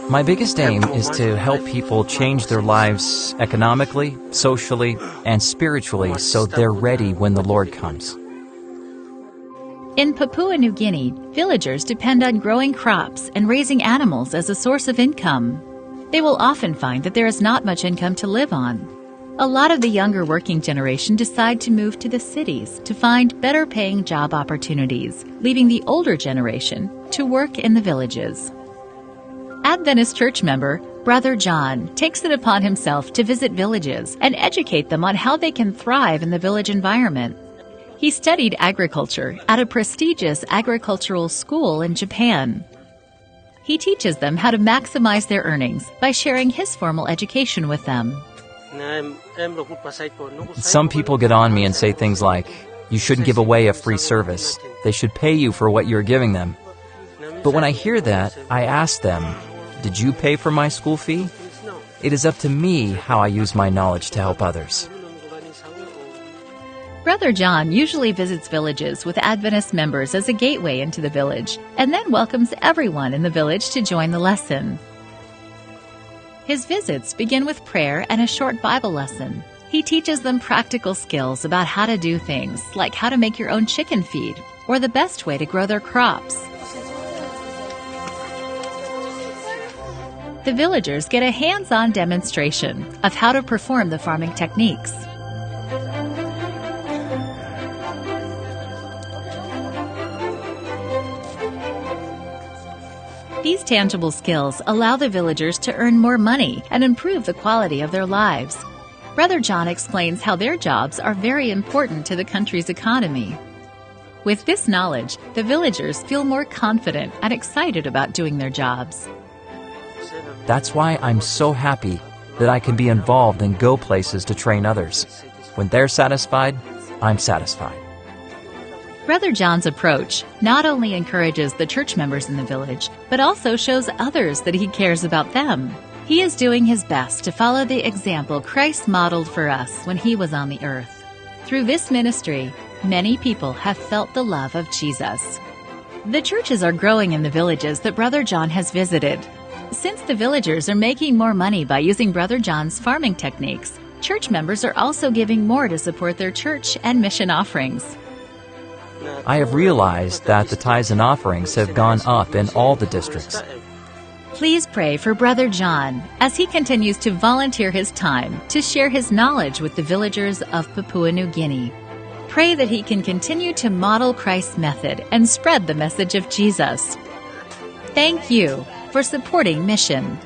My biggest aim is to help people change their lives economically, socially, and spiritually so they're ready when the Lord comes. In Papua New Guinea, villagers depend on growing crops and raising animals as a source of income. They will often find that there is not much income to live on. A lot of the younger working generation decide to move to the cities to find better-paying job opportunities, leaving the older generation to work in the villages. Adventist church member Brat John takes it upon himself to visit villages and educate them on how they can thrive in the village environment. He studied agriculture at a prestigious agricultural school in Japan. He teaches them how to maximize their earnings by sharing his formal education with them. Some people get on me and say things like, "You shouldn't give away a free service. They should pay you for what you're giving them." But when I hear that, I ask them, "Did you pay for my school fee?" It is up to me how I use my knowledge to help others. Brat John usually visits villages with Adventist members as a gateway into the village, and then welcomes everyone in the village to join the lesson. His visits begin with prayer and a short Bible lesson. He teaches them practical skills about how to do things, like how to make your own chicken feed, or the best way to grow their crops. The villagers get a hands-on demonstration of how to perform the farming techniques. These tangible skills allow the villagers to earn more money and improve the quality of their lives. Brat John explains how their jobs are very important to the country's economy. With this knowledge, the villagers feel more confident and excited about doing their jobs. That's why I'm so happy that I can be involved and go places to train others. When they're satisfied, I'm satisfied. Brat John's approach not only encourages the church members in the village, but also shows others that he cares about them. He is doing his best to follow the example Christ modeled for us when he was on the earth. Through this ministry, many people have felt the love of Jesus. The churches are growing in the villages that Brat John has visited. Since the villagers are making more money by using Brat John's farming techniques, church members are also giving more to support their church and mission offerings. I have realized that the tithes and offerings have gone up in all the districts. Please pray for Brat John as he continues to volunteer his time to share his knowledge with the villagers of Papua New Guinea. Pray that he can continue to model Christ's method and spread the message of Jesus. Thank you for supporting Mission.